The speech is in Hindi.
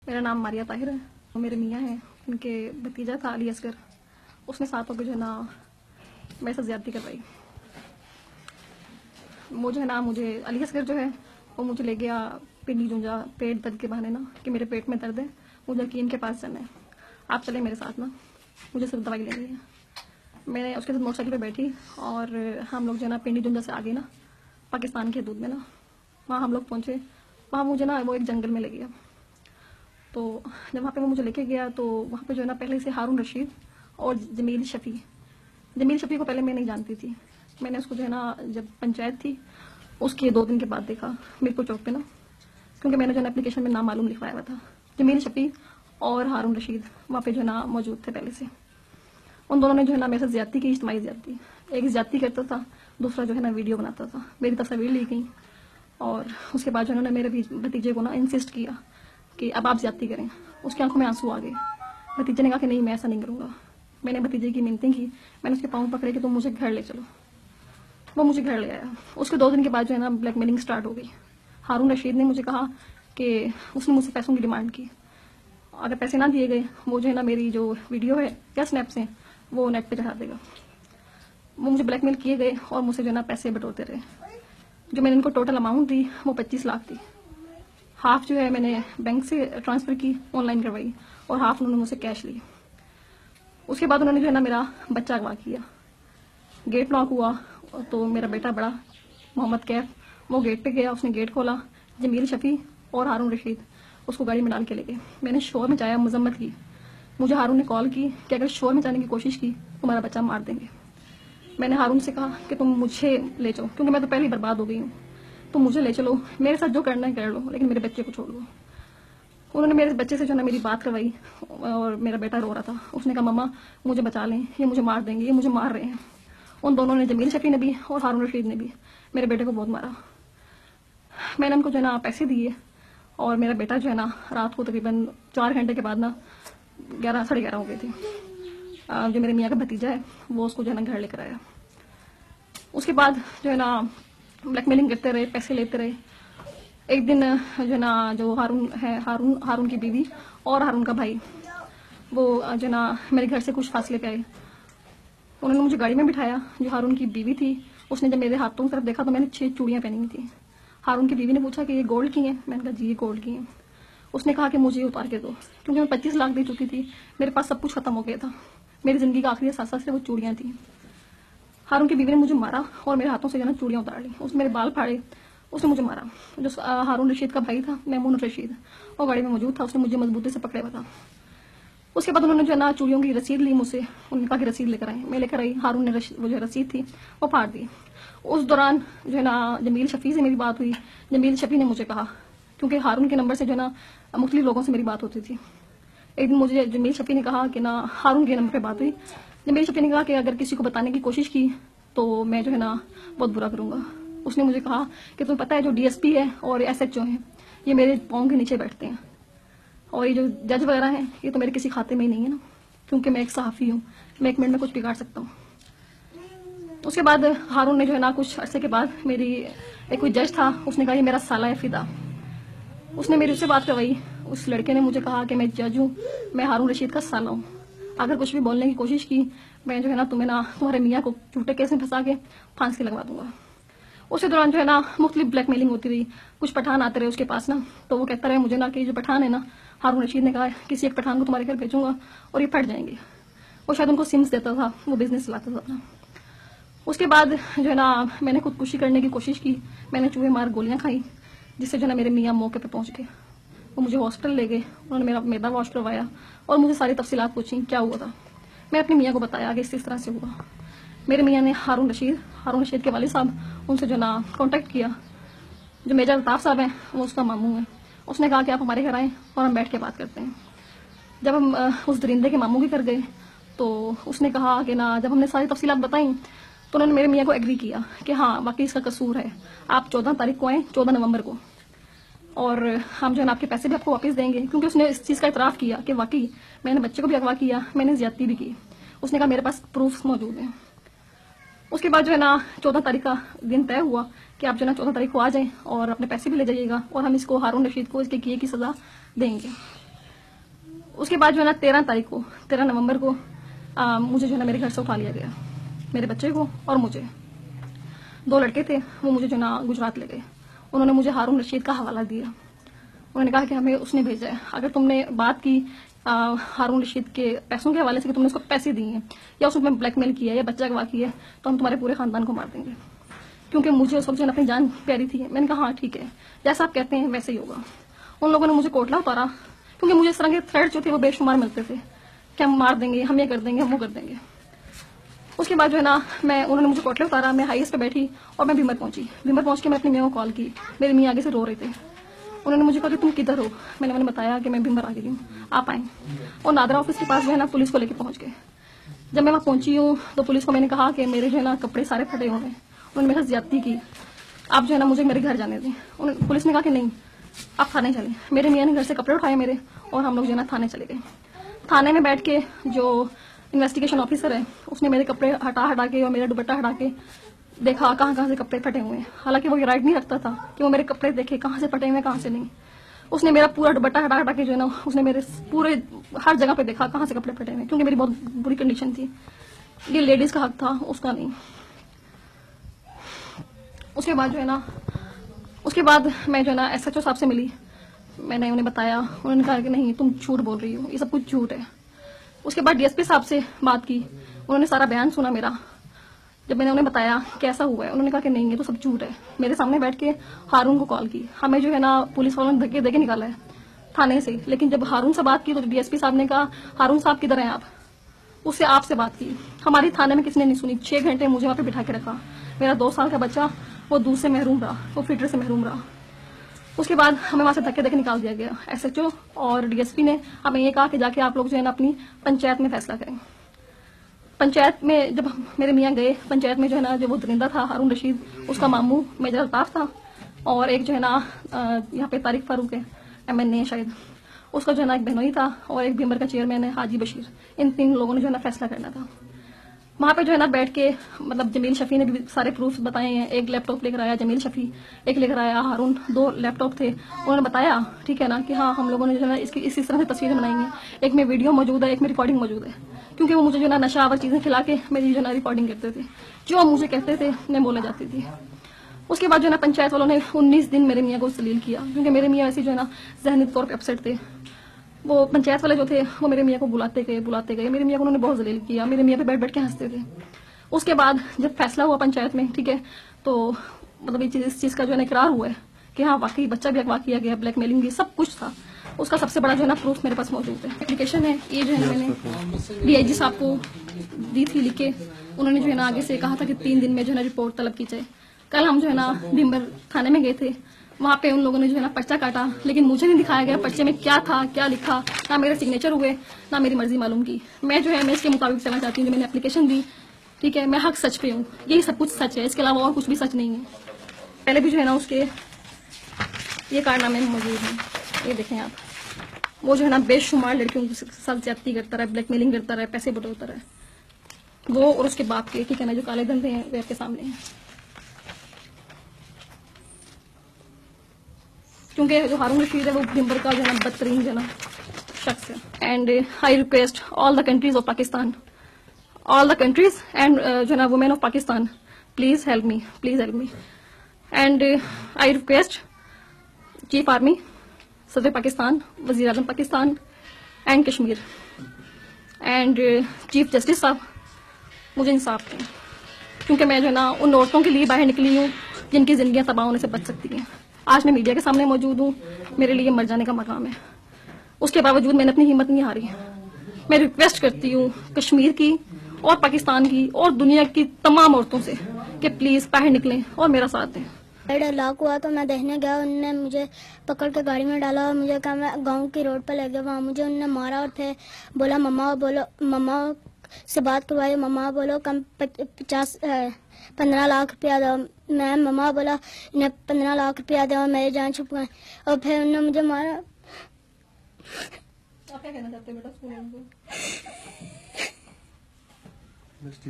मेरा नाम मारिया ताहिर है। मेरे मियाँ हैं, उनके भतीजा था अली असगर। उसने 7 होकर जो है ना मेरे साथ ज्यादती करवाई। वो जो है ना मुझे अली असगर जो है वो मुझे ले गया पिंडी जूंजा पेट दर्द के बहाने ना कि मेरे पेट में दर्द है, मुझे हकीम के पास जाना है, आप चले मेरे साथ ना, मुझे सिर्फ दवाई लेनी है। मैंने उसके साथ मोटरसाइकिल पे बैठी और हम लोग जो है ना पिंडी जूंजा से आगे ना पाकिस्तान के हदूद में ना वहाँ हम लोग पहुँचे। वहाँ मुझे ना वो एक जंगल में ले गया। तो जब वहाँ पे वो मुझे लेके गया तो वहाँ पे जो है ना पहले से हारून रशीद और जमील शफ़ी को पहले मैं नहीं जानती थी। मैंने उसको जो है ना जब पंचायत थी उसके 2 दिन के बाद देखा मीरपुर चौक पे ना, क्योंकि मैंने जो है ना एप्लीकेशन में नाम मालूम लिखवाया हुआ था। जमील शफ़ी और हारून रशीद वहाँ पे जो है ना मौजूद थे पहले से। उन दोनों ने जो है ना मेरे साथ ज्यादती की, इज्तिमाई ज्यादती। एक ज्यादती करता था, दूसरा जो है ना वीडियो बनाता था, मेरी तस्वीर ली गई। और उसके बाद जो उन्होंने मेरे भतीजे को ना इंसिस्ट किया कि अब आप ज्यादती करें। उसकी आंखों में आंसू आ गए। भतीजे ने कहा कि नहीं, मैं ऐसा नहीं करूँगा। मैंने भतीजे की मिन्नतें की, मैंने उसके पाँव पकड़े कि तुम मुझे घर ले चलो। वो मुझे घर ले आया। उसके 2 दिन के बाद जो है ना ब्लैकमेलिंग स्टार्ट हो गई। हारून रशीद ने मुझे कहा कि उसने मुझसे पैसों की डिमांड की, अगर पैसे ना दिए गए वो जो है ना मेरी जो वीडियो है या स्नैप्स हैं वो नेट पे चढ़ा देगा। वो मुझे ब्लैकमेल किए गए और मुझसे जो है ना पैसे बटोरते रहे। जो मैंने इनको टोटल अमाउंट दी वो 25 लाख थी। हाफ जो है मैंने बैंक से ट्रांसफ़र की, ऑनलाइन करवाई, और हाफ उन्होंने मुझसे कैश ली। उसके बाद उन्होंने जो है ना मेरा बच्चा अगवा किया। गेट लॉक हुआ तो मेरा बेटा बड़ा मोहम्मद कैफ वो गेट पे गया, उसने गेट खोला। जमील शफ़ी और हारून रशीद उसको गाड़ी में डाल के ले गए। मैंने शोर मचाया, मजम्मत की। मुझे हारून ने कॉल की कि अगर शोर मचाने की कोशिश की तो तुम्हारा बच्चा मार देंगे। मैंने हारून से कहा कि तुम मुझे ले जाओ, क्योंकि मैं तो पहले ही बर्बाद हो गई हूँ। तुम मुझे ले चलो, मेरे साथ जो करना है कर लो, लेकिन मेरे बच्चे को छोड़ दो। उन्होंने मेरे बच्चे से जो है ना मेरी बात करवाई और मेरा बेटा रो रहा था। उसने कहा मम्मा मुझे बचा लें, ये मुझे मार देंगे, ये मुझे मार रहे हैं। उन दोनों ने, जमील शफ़ी ने भी और हारून रशीद ने भी, मेरे बेटे को बहुत मारा। मैंने उनको जो है ना पैसे दिए और मेरा बेटा जो है ना रात को तकरीबन 4 घंटे के बाद ना 11 साढ़े 11 हो गए थे। जो मेरे मियाँ का भतीजा है वो उसको जो है ना घर लेकर आया। उसके बाद जो है ना ब्लैकमेलिंग करते रहे, पैसे लेते रहे। एक दिन जो है ना जो हारून है, हारून की बीवी और हारून का भाई, वो जो है ना मेरे घर से कुछ फासले पे आए। उन्होंने मुझे गाड़ी में बिठाया। जो हारून की बीवी थी उसने जब मेरे हाथों की तरफ देखा तो मैंने 6 चूड़ियाँ पहनी हुई थी। हारून की बीवी ने पूछा कि ये गोल्ड की हैं? मैंने कहा जी ये गोल्ड की हैं। उसने कहा कि मुझे उतार के दो, क्योंकि मैं 25 लाख दे चुकी थी, मेरे पास सब कुछ खत्म हो गया था। मेरी जिंदगी का आखिरी एहसास सिर्फ वो चूड़ियाँ थी। हारून की बीवी ने मुझे मारा और मेरे हाथों से जो है ना चूड़ियाँ उतार ली। उसने मेरे बाल फाड़े, उसने मुझे मारा। जो हारून रशीद का भाई था, मैमून रशीद, वो गाड़ी में मौजूद था, उसने मुझे मजबूती से पकड़े हुआ था। उसके बाद उन्होंने जो है ना चूड़ियों की रसीद ली मुझसे। उन्होंने कहा कि रसीद लेकर आए। मैं लेकर आई। हारून ने वो जो रसीद थी वो फाड़ दी। उस दौरान जो है ना जमील शफ़ी से मेरी बात हुई। जमील शफ़ी ने मुझे कहा, क्योंकि हारून के नंबर से जो है ना मुख्तलिफ लोगों से मेरी बात होती थी। एक दिन मुझे जमील शफ़ी ने कहा कि ना हारून के नंबर पे बात हुई। जमील शफ़ी ने कहा कि अगर किसी को बताने की कोशिश की तो मैं जो है ना बहुत बुरा करूँगा। उसने मुझे कहा कि तुम्हें पता है जो DSP है और SHO हैं ये मेरे पाँव के नीचे बैठते हैं, और ये जो जज वगैरह हैं ये तो मेरे किसी खाते में ही नहीं है ना, क्योंकि मैं एक सहाफ़ी हूँ, मैं 1 मिनट में कुछ बिगाड़ सकता हूँ। उसके बाद हारून ने जो है ना कुछ अरसे के बाद मेरी एक कोई जज था, उसने कहा ये मेरा साला है फिदा। उसने मेरे से बात करवाई। उस लड़के ने मुझे कहा कि मैं जज हूँ, मैं हारून रशीद का साला हूँ, अगर कुछ भी बोलने की कोशिश की मैं जो है ना तुम्हें ना तुम्हारे मियाँ को झूठे केस में फंसा के फांसी लगवा दूंगा। उसी दौरान जो है ना मुख्तलिफ ब्लैकमेलिंग होती रही। कुछ पठान आते रहे उसके पास ना, तो वो कहता रहे मुझे ना कि जो पठान है ना, हारून रशीद ने कहा किसी एक पठान को तुम्हारे घर भेजूंगा और ये फट जाएंगे। वो शायद उनको सिम्स देता था, वो बिजनेस चलाता था अपना। उसके बाद जो है ना मैंने खुदकुशी करने की कोशिश की। मैंने चूहे मार गोलियां खाई, जिससे जो है ना मेरे मियाँ मौके पे पहुंच गए। वो मुझे हॉस्पिटल ले गए, उन्होंने मेरा मैदा वॉश करवाया और मुझे सारी तफसीलात पूछी क्या हुआ था। मैं अपनी मियाँ को बताया कि इस तरह से हुआ। मेरे मियाँ ने हारून रशीद के वालिद साहब उनसे जो ना कांटेक्ट किया। जो मेजर अल्ताफ साहब हैं वो उसका मामू है। उसने कहा कि आप हमारे घर आएँ और हम बैठ के बात करते हैं। जब हम उस दरिंदे के मामू के घर गए तो उसने कहा कि ना, जब हमने सारी तफसीलात बताई तो उन्होंने मेरे मियाँ को एग्री किया कि हाँ वाकई इसका कसूर है, आप 14 तारीख को आएँ, 14 नवंबर को, और हम जो है ना आपके पैसे भी आपको वापस देंगे। क्योंकि उसने इस चीज़ का इतराफ़ किया कि वाकई मैंने बच्चे को भी अगवा किया, मैंने ज्यादती भी की। उसने कहा मेरे पास प्रूफ्स मौजूद हैं। उसके बाद जो है ना 14 तारीख का दिन तय हुआ कि आप जो है ना 14 तारीख को आ जाएं और अपने पैसे भी ले जाइएगा और हम इसको हारून रशीद को इसके किए की सज़ा देंगे। उसके बाद जो है ना 13 नवंबर को मुझे जो है ना मेरे घर से उठा लिया गया, मेरे बच्चे को और मुझे। 2 लड़के थे, वो मुझे जो है ना गुजरात ले गए। उन्होंने मुझे हारून रशीद का हवाला दिया। उन्होंने कहा कि हमें उसने भेजा है, अगर तुमने बात की हारून रशीद के पैसों के हवाले से कि तुमने उसको पैसे दिए हैं या उसने ब्लैकमेल किया है या बच्चा गवा किया है, तो हम तुम्हारे पूरे खानदान को मार देंगे। क्योंकि मुझे उस वक्त जो है ना अपनी जान प्यारी थी। मैंने कहा हाँ ठीक है, जैसा आप कहते हैं वैसे ही होगा। उन लोगों ने मुझे कोटला उतारा, क्योंकि मुझे इस तरह के थ्रेड जो थे वो बेशुमार मिलते थे कि हम मार देंगे, हम ये कर देंगे, हम वो कर देंगे। उसके बाद जो है ना उन्होंने मुझे कोटले उतारा, मैं हाईएस्ट पे बैठी और मैं भीमर पहुंची। भीमर पहुंच के मैं अपनी मियाँ को कॉल की, मेरी मियाँ आगे से रो रहे थे। उन्होंने मुझे कहा कि तुम किधर हो? मैंने बताया कि मैं भीमर आ गई हूँ, आप आए। और नादरा ऑफिस के पास जो है ना पुलिस को लेके पहुंच गए। जब मैं वहाँ पहुंची हूँ तो पुलिस को मैंने कहा कि मेरे जो है ना कपड़े सारे फटे हुए हैं। उन्होंने मेरे साथ ज्यादती की, आप जो है ना मुझे मेरे घर जाने दें। पुलिस ने कहा कि नहीं, आप थाने चले। मेरे मियाँ ने घर से कपड़े उठाए मेरे और हम लोग जो है ना थाने चले गए। थाने में बैठ के जो इन्वेस्टिगेशन ऑफिसर है उसने मेरे कपड़े हटा के और मेरा दुपट्टा हटा के देखा कहाँ से कपड़े फटे हुए हैं। हालांकि वो ये राइट नहीं रखता था कि वो मेरे कपड़े देखे कहाँ से फटे हुए कहाँ से नहीं। उसने मेरा पूरा दुपट्टा हटा के जो है ना उसने मेरे पूरे हर जगह पे देखा कहाँ से कपड़े फटे हुए, क्योंकि मेरी बहुत बुरी कंडीशन थी। ये लेडीज का हक था, उसका नहीं। उसके बाद जो है ना मैं जो है ना SHO साहब से मिली। मैंने उन्हें बताया, उन्होंने कहा कि नहीं तुम झूठ बोल रही हो, ये सब कुछ झूठ है। उसके बाद DSP साहब से बात की, उन्होंने सारा बयान सुना मेरा। जब मैंने उन्हें बताया कैसा हुआ है, उन्होंने कहा कि नहीं ये तो सब झूठ है। मेरे सामने बैठ के हारून को कॉल की। हमें जो है ना पुलिस वालों ने धक्के देके निकाला है थाने से, लेकिन जब हारून से बात की तो DSP साहब ने कहा हारून साहब किधर हैं आप? उससे आपसे बात की। हमारी थाने में किसने नहीं सुनी। 6 घंटे मुझे वहां पे बिठा के रखा। मेरा 2 साल का बच्चा वो दूध से महरूम रहा, वो फीडर से महरूम रहा। उसके बाद हमें वहां से धक्के देके निकाल दिया गया। SHO और DSP ने हमें ये कहा कि जाके आप लोग जो है ना अपनी पंचायत में फैसला करें। पंचायत में जब मेरे मियाँ गए, पंचायत में जो है ना जो वो दरिंदा था हारून रशीद, उसका मामू मेजर अल्ताफ था, और एक जो है ना यहाँ पे तारिक फारूक है, MNA शायद, उसका जो है ना एक बहनोई था, और एक भीमर का चेयरमैन है हाजी बशीर। इन 3 लोगों ने जो है ना फैसला करना था। वहां पे जो है ना बैठ के मतलब जमील शफी ने भी सारे प्रूफ बताए हैं। एक लैपटॉप लेकर आया जमील शफी, एक लेकर आया हारून, 2 लैपटॉप थे। उन्होंने बताया ठीक है ना कि हाँ हम लोगों ने जो है ना इसकी इसी तरह से तस्वीरें बनाई हैं। एक में वीडियो मौजूद है, एक में रिकॉर्डिंग मौजूद है, क्योंकि वो मुझे जो है ना नशावर चीजें खिला के मेरी जो है ना रिकॉर्डिंग करते थे। जो मुझे कहते थे मैं बोले जाती थी। उसके बाद जो है ना पंचायत वालों ने 19 दिन मेरे मियाँ को जलील किया, क्योंकि मेरे मियाँ ऐसे जो है ना जहनी तौर पर अपसेट थे। वो पंचायत वाले जो थे वो मेरे मियाँ को बुलाते गए। मेरे मियाँ को उन्होंने बहुत जलील किया, मेरे मियाँ पे बैठ के हंसते थे। उसके बाद जब फैसला हुआ पंचायत में, ठीक है, तो मतलब इस चीज का जो है ना इकरार हुआ है कि हाँ वाकई बच्चा भी अगवा किया गया, ब्लैकमेलिंग भी सब कुछ था। उसका सबसे बड़ा जो है ना प्रूफ मेरे पास मौजूद है। एप्लीकेशन है ये जो है ना मैंने DIG साहब को दी थी लिख के। उन्होंने जो है ना आगे से कहा था कि 3 दिन में जो है ना रिपोर्ट तलब की जाए। कल हम जो है ना भीमर थाने में गए थे, वहां पे उन लोगों ने जो है ना पर्चा काटा, लेकिन मुझे नहीं दिखाया गया पर्चे में क्या था क्या लिखा, ना मेरे सिग्नेचर हुए ना मेरी मर्जी मालूम की। मैं जो है मैं इसके मुताबिक चलना चाहती हूँ जो मैंने एप्लीकेशन दी, ठीक है। मैं हक सच पे हूँ, यही सब कुछ सच है, इसके अलावा और कुछ भी सच नहीं है। पहले भी जो है ना उसके ये कारनामे मौजूद हैं, ये देखें आप। वो जो है ना बेशुमार लड़कियों के साथ ज्यादती करता रहा, ब्लैकमेलिंग करता रहा, पैसे बटोरता रहा। वो और उसके बाप के, ठीक है ना, जो काले धंधे हैं वे आपके सामने हैं। क्योंकि जो हारून रशीद है वो भीमर का जो है ना बदतरीन जो है ना शख्स है। And I request all the countries of Pakistan, all the countries and जो है ना women of Pakistan, please help me and I request Chief Army, Sadr Pakistan, Wazir Azam Pakistan and Kashmir and Chief Justice साहब मुझे इंसाफ दें, क्योंकि मैं जो है ना उन औरतों के लिए बाहर निकली हूँ जिनकी जिंदगियां तबाह होने से बच सकती हैं। आज मैं मीडिया के सामने मौजूद हूँ, मेरे लिए मर जाने का मकाम है। उसके बावजूद मैंने अपनी हिम्मत नहीं हारी। मैं रिक्वेस्ट करती हूँ कश्मीर की और पाकिस्तान की और दुनिया की तमाम औरतों से कि प्लीज बाहर निकलें और मेरा साथ दें। लाक हुआ तो मैं देखने गया, उनने मुझे पकड़ के गाड़ी में डाला और मुझे कहा मैं गांव की रोड पर ले गया। वहाँ मुझे उनने मारा और फिर बोला मम्मा से बात करवाई। मम्मा बोलो कम 15 लाख रुपया दो। मैं मम्मा बोला इन्हें 15 लाख रुपया दो और मेरी जान छुप गई, और फिर उन्होंने मुझे मारा। आप क्या कहना चाहते हो बेटा?